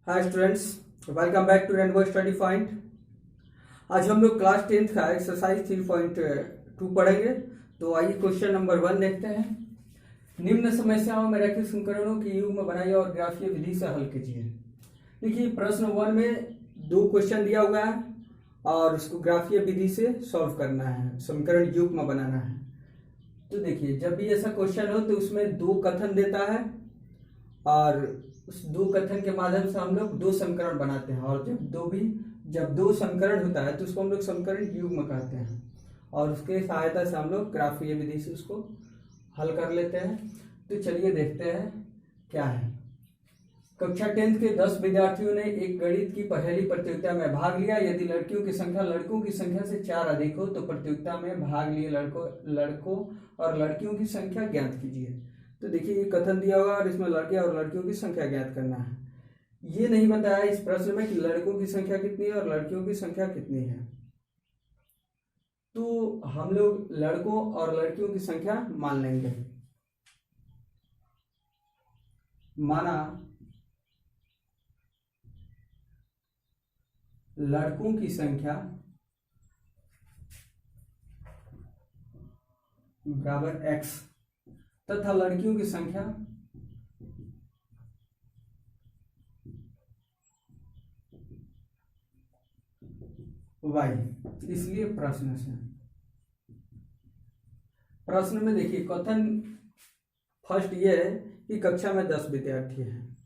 Hi students, welcome back to Rainbow Study Point. आज हम लोग क्लास 10th का एक्सरसाइज 3.2 पढ़ेंगे। तो आइए क्वेश्चन नंबर 1 देखते हैं। निम्न समस्याओं में रखे समीकरणों की युग्म बनाइए और ग्राफीय विधि से हल कीजिए। देखिए, प्रश्न 1 में 2 क्वेश्चन दिया हुआ है और उसको ग्राफीय विधि से सॉल्व करना है, समीकरण युग्म बनाना है। तो देखिए, जब भी ऐसा क्वेश्चन हो तो उसमें 2 कथन देता है और उस 2 कथन के माध्यम से हम लोग 2 समीकरण बनाते हैं। और जब दो समीकरण होता है तो उसको हम लोग समीकरण युग्म कहते हैं और उसके सहायता से हम लोग ग्राफीय विधि से उसको हल कर लेते हैं। तो चलिए देखते हैं क्या है। कक्षा 10th के 10 विद्यार्थियों ने एक गणित की पहेली प्रतियोगिता में भाग लिया। यदि लड़कियों की संख्या लड़कों की संख्या से 4 अधिक हो तो प्रतियोगिता में भाग लिए लड़कों और लड़कियों की संख्या ज्ञात कीजिए। तो देखिए, ये कथन दिया हुआ और इसमें लड़के और लड़कियों की संख्या ज्ञात करना है। ये नहीं बताया इस प्रश्न में कि लड़कों की संख्या कितनी है और लड़कियों की संख्या कितनी है। तो हम लोग लड़कों और लड़कियों की संख्या मान लेंगे। माना लड़कों की संख्या बराबर x तथा लड़कियों की संख्या y। इसलिए प्रश्न में देखिए, कथन फर्स्ट ये है कि कक्षा में 10 विद्यार्थी हैं,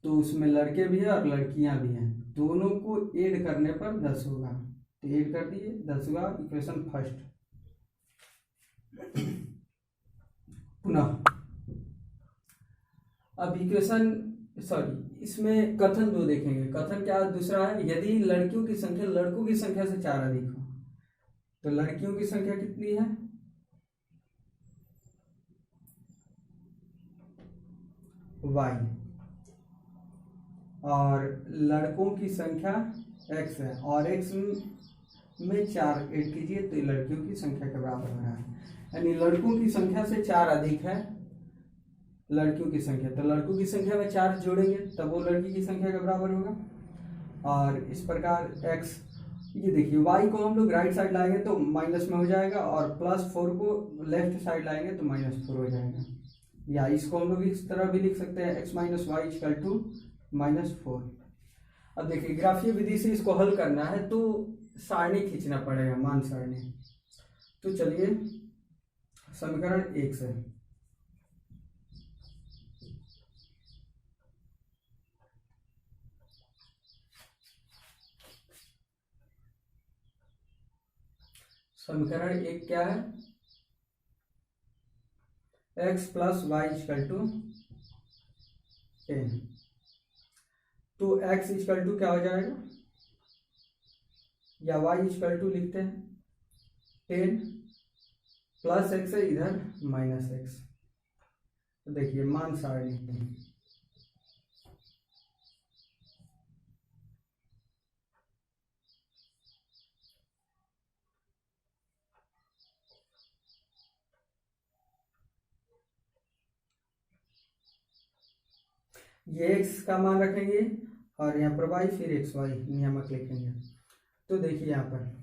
तो उसमें लड़के भी हैं और लड़कियां भी हैं। दोनों को ऐड करने पर 10 होगा, तो ऐड कर दिए, 10 हुआ। Equation first. पुनः अब इसमें कथन 2 देखेंगे। कथन क्या दूसरा है, यदि लड़कियों की संख्या लड़कों की संख्या से 4 अधिक हो तो लड़कियों की संख्या कितनी है, y, और लड़कों की संख्या x है और x में 4 ऐड कीजिए तो लड़कियों की संख्या के बराबर हो रहा है। यानी लड़कों की संख्या से 4 अधिक है लड़कियों की संख्या, तो लड़कों की संख्या में 4 जोड़ेंगे तब वो लड़की की संख्या के बराबर होगा। और इस प्रकार x, ये देखिए y को हम लोग राइट साइड लाएंगे तो माइनस में हो जाएगा और +4 को लेफ्ट साइड लाएंगे तो -4 हो जाएगा। या इसको हम लोग इस तरह भी लिख सकते हैं, x - y = -4। अब देखिए, ग्राफीय विधि से इसको हल करना है तो सारणी खींचना पड़ेगा, मान सारणी। तो चलिए समीकरण 1 से समीकरण 1 क्या है, x + y = 10। तो x = क्या हो जाएगा, या y = लिखते हैं 10 + x है इधर -x। तो देखिए मान सारणी, ये x का मान रखेंगे और यहाँ पर y, फिर xy नियामक लिखेंगे। तो देखिए यहाँ पर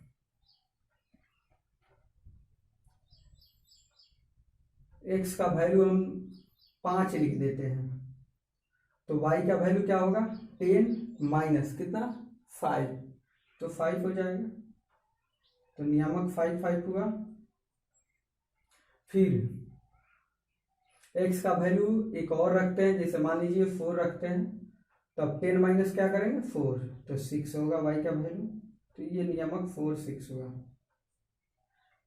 x का वैल्यू हम 5 लिख देते हैं, तो y का वैल्यू क्या होगा, 10 माइनस कितना 5, तो 5 हो जाएगा। तो नियामक 5 होगा। फिर x का वैल्यू एक और रखते हैं, जैसे मान लीजिए 4 रखते हैं, तो अब 10 माइनस क्या करेंगे 4, तो 6 होगा y का वैल्यू। तो ये नियामक 4 6 होगा।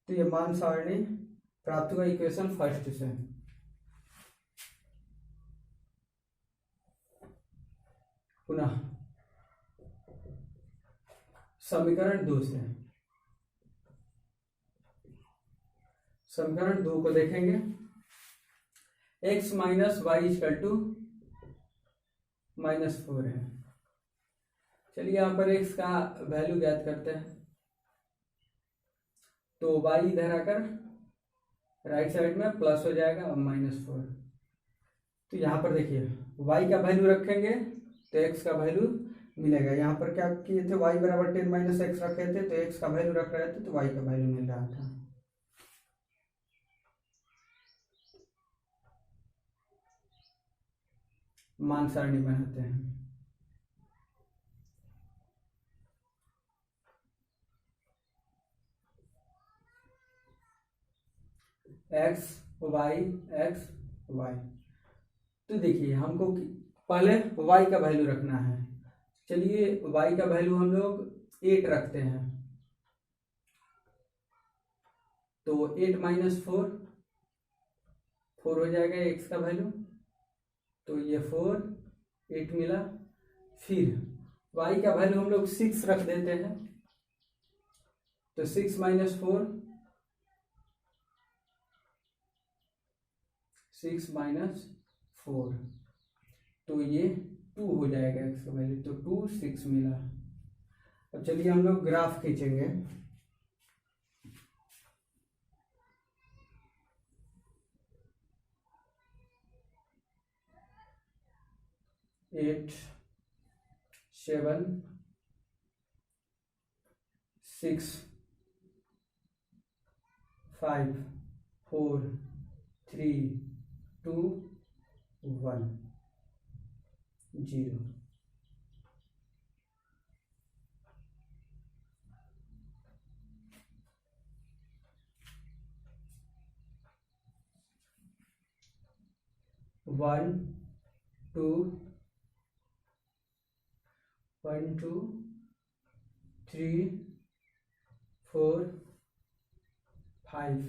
तो ये मान सारणी प्राप्त हुआ इक्वेशन फर्स्ट से। पुनः समीकरण 2 से, समीकरण 2 को देखेंगे, x - y = -4 है। चलिए यहाँ पर x का वैल्यू ज्ञात करते हैं। तो y इधर आकर राइट साइड में प्लस हो जाएगा और -4। तो यहाँ पर देखिए y का वैल्यू रखेंगे तो x का वैल्यू मिलेगा। यहाँ पर क्या किए थे, y बराबर 10 माइनस एक्स रखे थे, तो x का वैल्यू रख रहे थे तो y का वैल्यू मिल रहा था। मान सारणी बनाते हैं। एक्स वाई एक्स वाई, तो देखिए हमको पहले y का वैल्यू रखना है। चलिए y का वैल्यू हम लोग 8 रखते हैं, तो 8 माइनस 4 हो जाएगा x का वैल्यू, तो ये 4 8 मिला। फिर y का वैल्यू हम लोग 6 रख देते हैं, तो 6 माइनस 4 6 माइनस 4, तो ये 2 हो जाएगा x का वैल्यू, तो 2 6 मिला। अब चलिए हम लोग ग्राफ खींचेंगे। एट 7 6 5 4 3 2 1 0। वन टू 3 4 5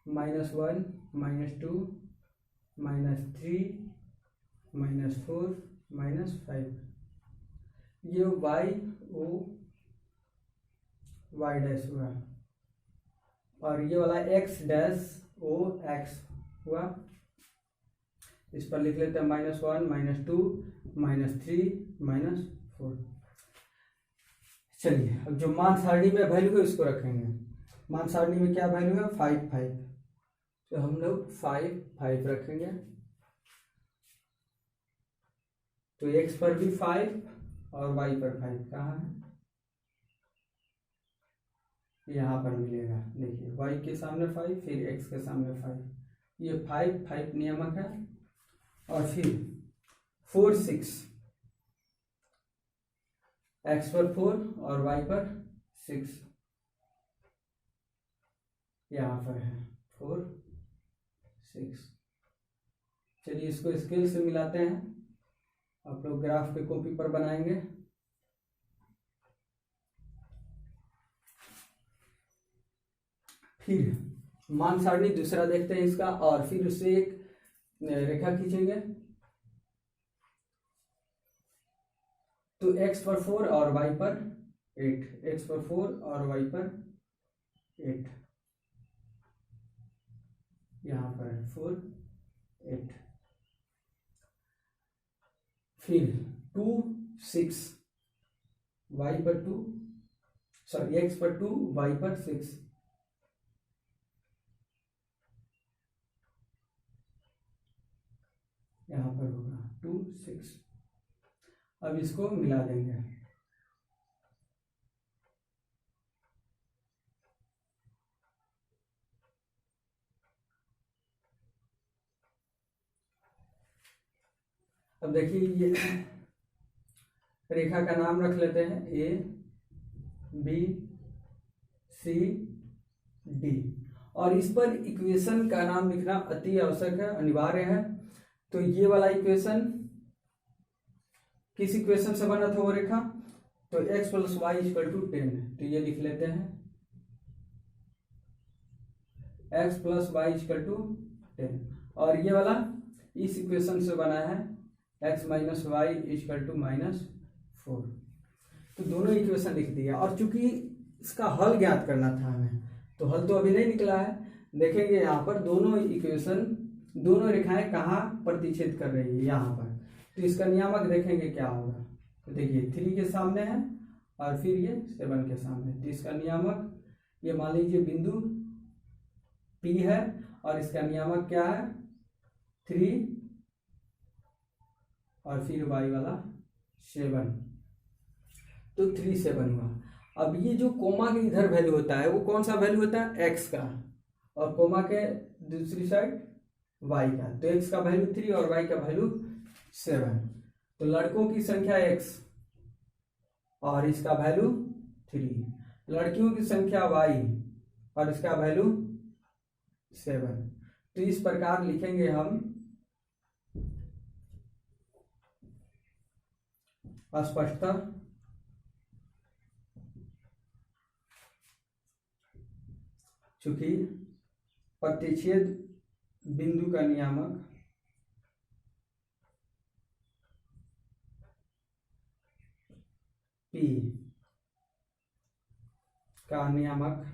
-1 -2 -3 -4 -5, ये y डैश हुआ, और ये वाला x डैश ओ x हुआ। इस पर लिख लेते हैं -1 -2 -3 -4। चलिए अब जो मान सारणी में वैल्यू है उसको रखेंगे। मान सारणी में क्या वैल्यू है, 5 5, तो हम लोग 5 5 रखेंगे। तो x पर भी 5 और y पर 5 कहाँ है, यहाँ पर मिलेगा। देखिए y के सामने 5, फिर x के सामने 5, ये 5 5 नियमक है। और फिर 4 6, x पर 4 और y पर 6, यहाँ पर है 4 6। चलिए इसको स्केल से मिलाते हैं, आप लोग ग्राफ पे कॉपी पर बनाएंगे। फिर मान सारणी दूसरा देखते हैं इसका, और फिर उससे एक रेखा खींचेंगे। तो x पर 4 और y पर 8, x पर 4 और y पर 8, यहाँ पर 4 8। फिर 2 6, y पर 2, सॉरी x पर 2 y पर 6, यहाँ पर होगा 2 6। अब इसको मिला देंगे। अब देखिए ये रेखा का नाम रख लेते हैं A B C D, और इस पर इक्वेशन का नाम लिखना अति आवश्यक है, अनिवार्य है। तो ये वाला इक्वेशन किस इक्वेशन से बना था वो रेखा, तो x + y = 10, तो ये लिख लेते हैं x + y = 10। और ये वाला इस इक्वेशन से बना है x - y = -4। तो दोनों इक्वेशन लिख दिया, और चूंकि इसका हल ज्ञात करना था हमें, तो हल तो अभी नहीं निकला है। देखेंगे यहाँ पर दोनों इक्वेशन, दोनों रेखाएं कहाँ प्रतिच्छेद कर रही है, यहाँ पर। तो इसका नियामक देखेंगे क्या होगा। तो देखिए 3 के सामने है और फिर ये 7 के सामने, तो इसका नियामक ये मान लीजिए बिंदु P है, और इसका नियामक क्या है 3 और फिर y वाला 7, तो 3 7 हुआ। अब ये जो कोमा के इधर वैल्यू होता है वो कौन सा वैल्यू होता है, x का, और कोमा के दूसरी साइड y का। तो x का वैल्यू 3 और y का वैल्यू 7। तो लड़कों की संख्या x और इसका वैल्यू 3, लड़कियों की संख्या y और इसका वैल्यू 7। तो इस प्रकार लिखेंगे हम स्पष्टता चूंकि प्रतिच्छेद बिंदु का नियामक P का नियामक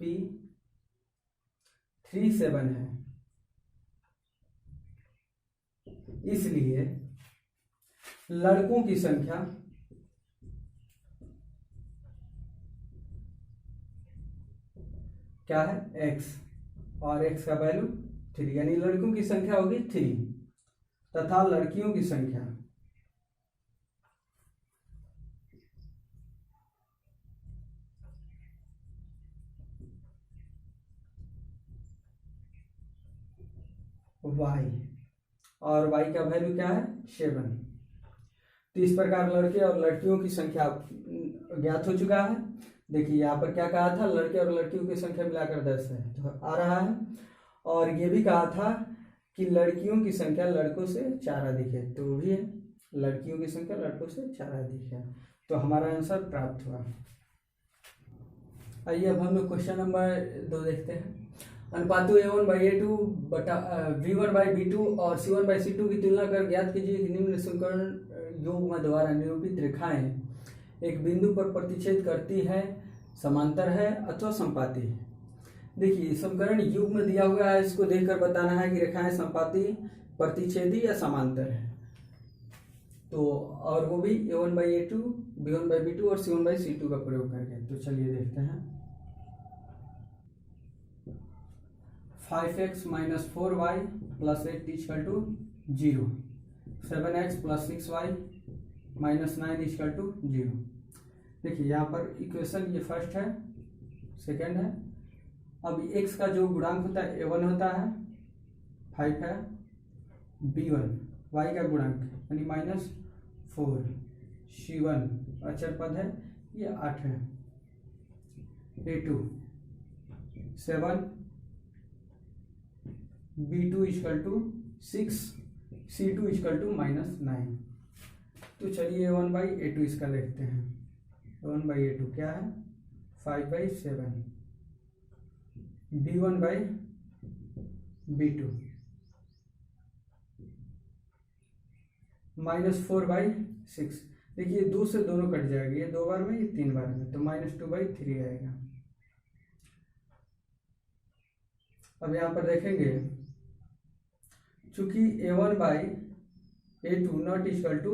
P 3 7 है, इसलिए लड़कों की संख्या क्या है, x, और x का वैल्यू 3, यानी लड़कों की संख्या होगी 3 तथा लड़कियों की संख्या y, और y का वैल्यू क्या है 7। तो इस प्रकार लड़के और लड़कियों की संख्या ज्ञात हो चुका है। देखिए यहाँ पर क्या कहा था, लड़के और लड़कियों की संख्या मिलाकर 10 है, तो आ रहा है। और ये भी कहा था कि लड़कियों की संख्या लड़कों से 4 अधिक है, तो भी है, लड़कियों की संख्या लड़कों से 4 अधिक है। तो हमारा आंसर प्राप्त हुआ। आइए अब हम लोग क्वेश्चन नंबर 2 देखते हैं। अनुपातों A1/A2 बटा V1/V2 और C1/C2 की तुलना कर ज्ञात कीजिए कि निम्न समीकरण युग्म द्वारा निरूपित रेखाएं एक बिंदु पर प्रतिच्छेद करती है, समांतर है अथवा संपाती है। देखिए समीकरण युग्म दिया हुआ है, इसको देखकर बताना है कि रेखाएं संपाती, प्रतिच्छेदी या समांतर है। तो और वो भी A1/A2, B1/B2 और C1/C2 का प्रयोग करके। तो चलिए देखते हैं। 5x - 4y + 8 = 0, 7x + 6y - 9 = 0। देखिए यहाँ पर इक्वेशन ये फर्स्ट है, सेकंड है। अब x का जो गुणांक होता है A1 होता है 5 है, B1 y का गुणांक यानी -4, C1 अचर पद है ये 8 है, A2 7, B2 = 6, C2 = -9। तो चलिए A1/A2 इसका देखते हैं। A1/A2 क्या है 5/7, B1/B2 -4/6। देखिए 2 से दोनों कट जाएगी, ये 2 बार में, ये 3 बार में, तो -2/3 आएगा। अब यहाँ पर देखेंगे चूंकि A1/A2 not equal to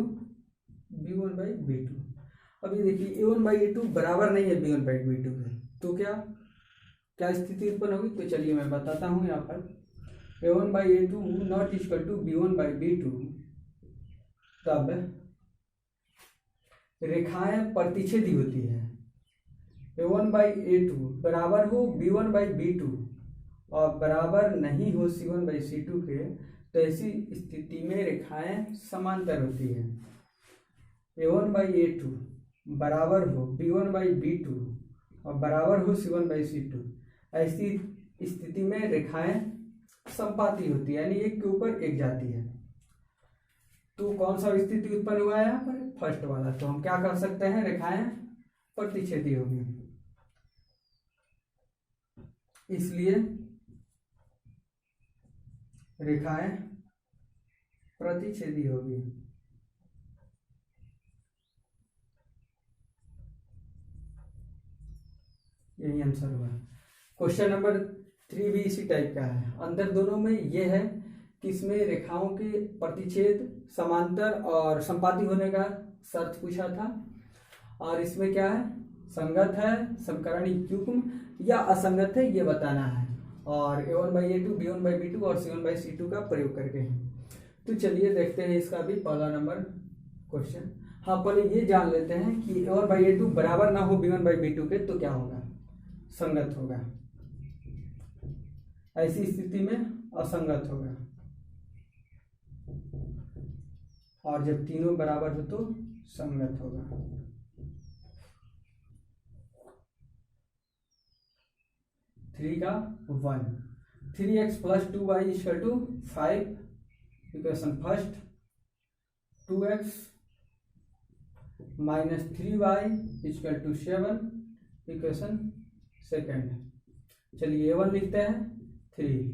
B1/B2। अभी देखिए A1/A2 बराबर नहीं है B1/B2 के, तो क्या स्थिति उत्पन्न होगी, तो चलिए मैं बताता हूँ। यहाँ पर A1/A2 not equal to B1/B2, तब रेखाएं प्रतिच्छेदी होती है। A1/A2 बराबर हो B1/B2 और बराबर नहीं हो C1/C2 के, तो ऐसी स्थिति में रेखाएं समांतर होती है। A1/A2 बराबर हो B1/B2 और बराबर हो C1/C2, ऐसी स्थिति में रेखाएं संपाती होती है, यानी एक के ऊपर एक जाती है। तो कौन सा स्थिति उत्पन्न हुआ है यहाँ पर, फर्स्ट वाला। तो हम क्या कर सकते हैं, रेखाएं प्रतिच्छेदी होगी, इसलिए रेखाएं प्रतिच्छेदी होगी। यही आंसर हुआ। क्वेश्चन नंबर 3 भी इसी टाइप का है। अंदर दोनों में यह है कि इसमें रेखाओं के प्रतिच्छेद, समांतर और संपाती होने का शर्त पूछा था, और इसमें क्या है, संगत है, समकरण युग्म या असंगत है, ये बताना है। और a1/a2 b1/b2 और c1/c2 का प्रयोग करके। तो चलिए देखते हैं इसका भी पहला नंबर क्वेश्चन। हाँ, पहले ये जान लेते हैं कि a1/a2 बराबर ना हो b1/b2 के तो क्या होगा, संगत होगा। ऐसी स्थिति में असंगत होगा, और जब तीनों बराबर हो तो संगत होगा। थ्री का 1, 3x + 2y = 5 equation first, 2x - 3y = 7 equation second. चलिए a1 लिखते हैं 3,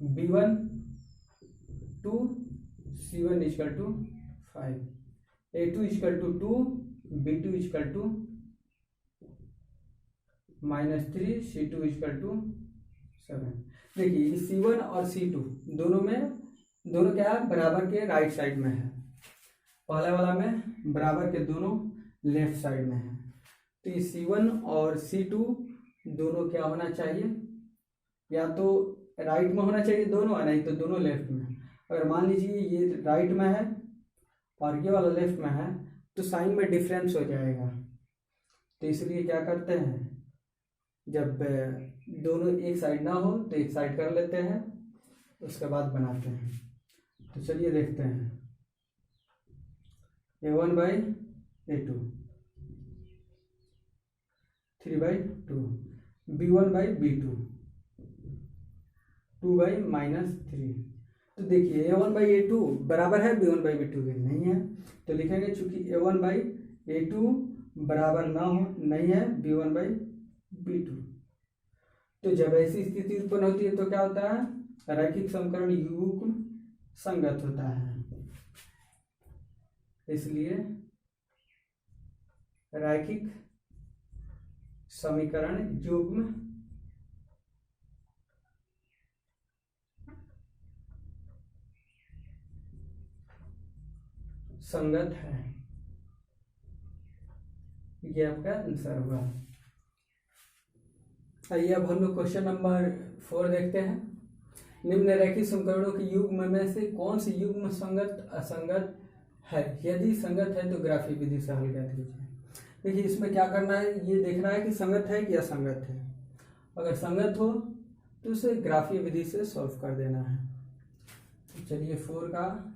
b1 2, c1 = 5, a2 = 2, b2 = -3, c2 = 7। देखिए c1 और c2 दोनों क्या है, बराबर के राइट साइड में है। पहले वाला में बराबर के दोनों लेफ्ट साइड में है। तो ये c1 और c2 दोनों क्या होना चाहिए, या तो राइट में होना चाहिए दोनों, नहीं तो दोनों लेफ्ट में। अगर मान लीजिए ये राइट में है और ये वाला लेफ्ट में है तो साइन में डिफरेंस हो जाएगा। तो इसलिए क्या करते हैं, जब दोनों एक साइड ना हो तो एक साइड कर लेते हैं, उसके बाद बनाते हैं। तो चलिए देखते हैं a1/a2 3/2, b1/b2 2/-3। तो देखिए a1/a2 बराबर है b1/b2 के, नहीं है। तो लिखेंगे चूंकि a1/a2 बराबर ना हो, नहीं है b1/b2। तो जब ऐसी स्थिति उत्पन्न होती है तो क्या होता है, रैखिक समीकरण युग्म संगत होता है। इसलिए रैखिक समीकरण युग्म संगत है, ये आपका आंसर होगा। आइए अब हम लोग क्वेश्चन नंबर 4 देखते हैं। निम्न रैखिक समीकरणों के युग्म में से कौन सी युग्म संगत असंगत है, यदि संगत है तो ग्राफीय विधि से हल कर दीजिए। देखिए इसमें क्या करना है, ये देखना है कि संगत है कि असंगत है। अगर संगत हो तो उसे ग्राफीय विधि से सॉल्व कर देना है। तो चलिए 4 का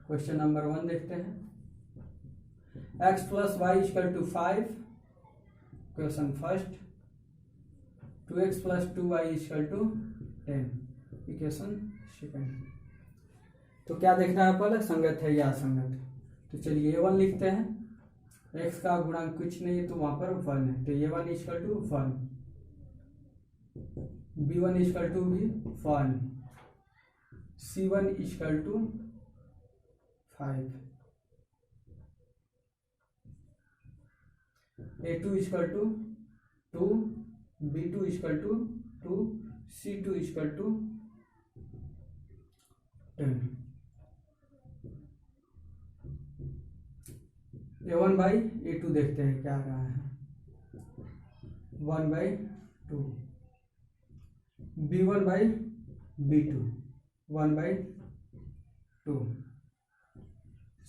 क्वेश्चन नंबर 1 देखते हैं। x + y = 5 question first, 2x + 2y = 10 equation second. तो क्या देखना है, पहले संगत है या असंगत। तो चलिए a1 लिखते हैं, x का गुणांक कुछ नहीं है तो वहां पर 1 है, तो a1 = 1, b1 = भी 1, c1 = 5, a2 = 2, b2 = 2, c2 = 10। a1/a2 देखते हैं क्या आ रहा है, 1/2, b1/b2 1/2,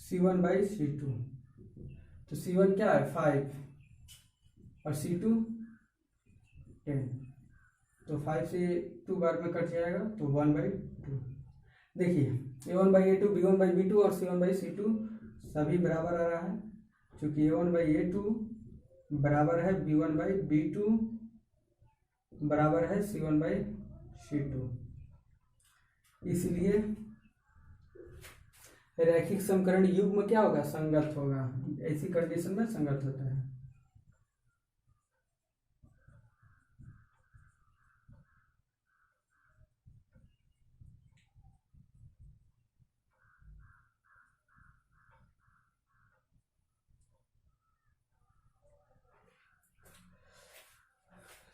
c1/c2। तो c1 क्या है 5 और c2 10, तो 5 से 2 बार में कट जाएगा तो 1/2। देखिए a1/a2 b1/b2 और c1/c2 सभी बराबर आ रहा है, क्योंकि a1/a2 बराबर है b1/b2 बराबर है c1/c2। इसलिए रैखिक समीकरण युग्म क्या होगा, संगत होगा। ऐसी कंडीशन में संगत होता है।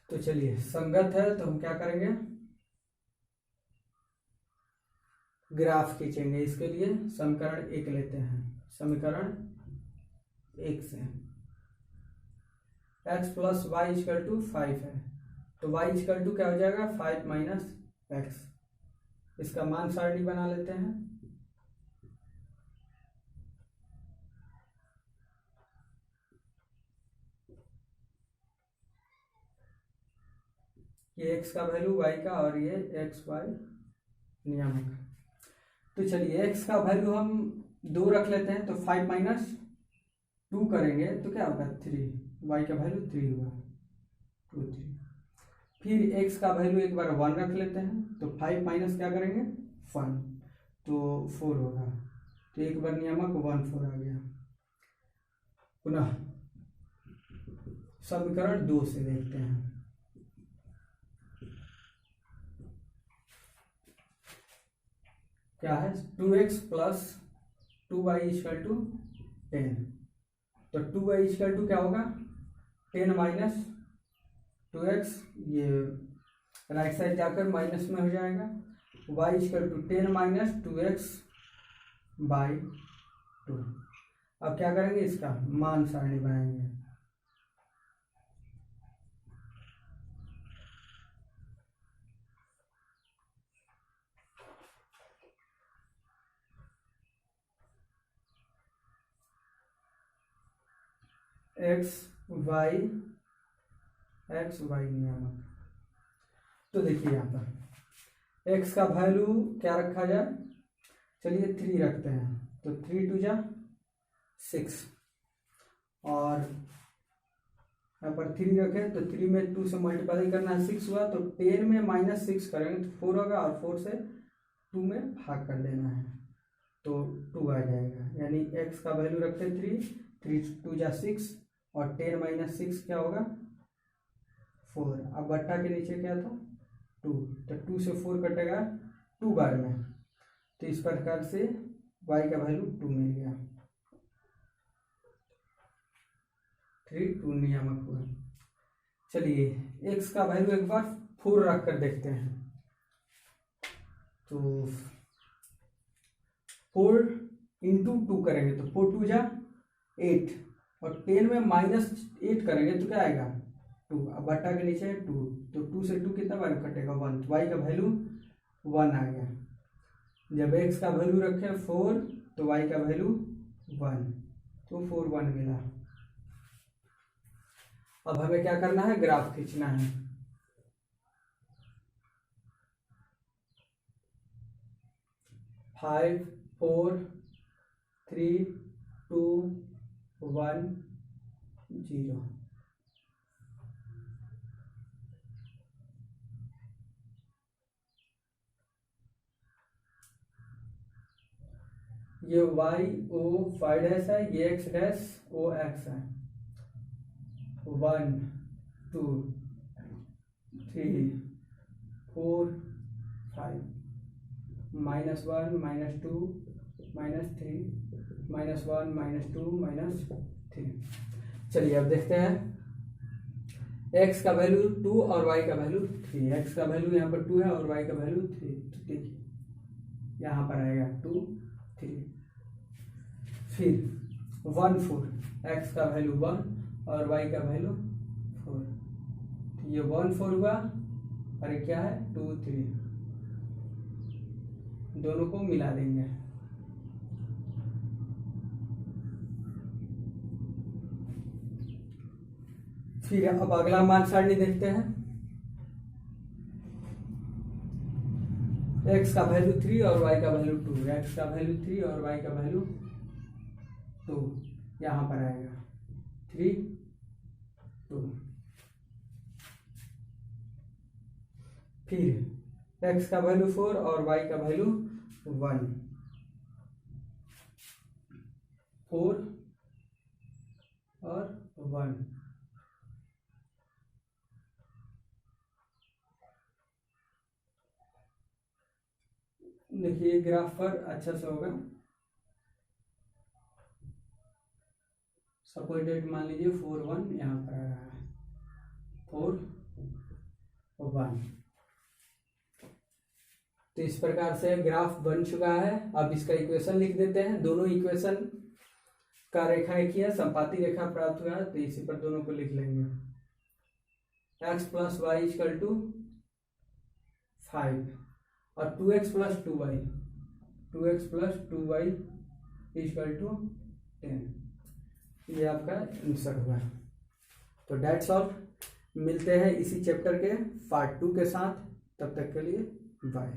तो चलिए संगत है तो हम क्या करेंगे, ग्राफ खींचेंगे। इसके लिए समीकरण 1 लेते हैं। समीकरण 1 से x + y = 5 है, तो y इक्वल टू क्या हो जाएगा 5 माइनस एक्स। इसका मान सारणी बना लेते हैं। ये x का वैल्यू y का और ये x y नियामक। तो चलिए x का वैल्यू हम 2 रख लेते हैं, तो 5 माइनस 2 करेंगे तो क्या होगा 3, y का वैल्यू 3 हुआ 2 3। फिर x का वैल्यू एक बार 1 रख लेते हैं, तो 5 माइनस क्या करेंगे 1 तो 4 होगा। तो एक बार नियामक 1 4 आ गया। पुनः समीकरण 2 से देखते हैं। क्या है 2x plus 2y equal to 10। तो 2y इक्वल टू क्या होगा 10 माइनस 2x, ये राइट साइड जाकर माइनस में हो जाएगा। y equal to 10 minus 2x by 2। अब क्या करेंगे, इसका मान सारणी बनाएंगे। एक्स वाई नियामक। तो देखिए यहाँ पर x का वैल्यू क्या रखा जाए, चलिए 3 रखते हैं। तो 3 2 जा 6, और यहाँ पर 3 रखें तो 3 में 2 से मल्टीप्लाई करना है 6 हुआ, तो 10 में माइनस 6 करेंगे तो 4 होगा, और 4 से 2 में भाग कर देना है तो 2 आ जाएगा। यानी x का वैल्यू रखे 3 3 2 जा 6, और 10 माइनस 6 क्या होगा 4। अब बट्टा के नीचे क्या था 2, तो 2 से 4 कटेगा 2 बार में, तो इस प्रकार से y का वैल्यू 2 मिल गया। 3 2 नियामक हुआ। चलिए x का वैल्यू एक बार 4 रख कर देखते हैं। तो 4 इंटू 2 करेंगे तो 4 2 जा 8, और 10 में माइनस 8 करेंगे तो क्या आएगा 2। अब बट्टा के नीचे 2, तो 2 से 2 कितना बार कटेगा 1, तो y का वैल्यू 1 आ गया। जब x का वैल्यू रखे 4 तो y का वैल्यू 1, तो 4 1 मिला। अब हमें क्या करना है, ग्राफ खींचना है। फाइव 4 3 2 1 0। ये y o फाइव डैश है, ये x डैश o x है। 1 2 3 4 5 -1 -2 -3 -1 -2 -3। चलिए अब देखते हैं x का वैल्यू 2 और y का वैल्यू 3। x का वैल्यू यहाँ पर 2 है और y का वैल्यू 3, तो देखिए यहाँ पर आएगा 2 3। फिर 1 4, x का वैल्यू 1 और y का वैल्यू 4, तो ये 1 4 हुआ, और ये क्या है 2 3, दोनों को मिला देंगे। फिर अब अगला मान सारणी देखते हैं। x का वैल्यू 3 और y का वैल्यू 2, x का वैल्यू 3 और y का वैल्यू 2, यहाँ पर आएगा 3 2। फिर x का वैल्यू 4 और y का वैल्यू 1, 4 और 1। देखिए ग्राफ पर अच्छा से होगा। सपोर्टेड मान लीजिए 4 1 यहाँ पर आ रहा है 4 1। तो इस प्रकार से ग्राफ बन चुका है। अब इसका इक्वेशन लिख देते हैं। दोनों इक्वेशन का रेखा एक ही है, संपाती रेखा प्राप्त हुआ है, तो इसी पर दोनों को लिख लेंगे। X plus y equal to 5 और 2x plus 2y, 2x plus 2y equal to 10। ये आपका आंसर हुआ। तो डेट्स ऑल, मिलते हैं इसी चैप्टर के पार्ट 2 के साथ, तब तक के लिए बाय।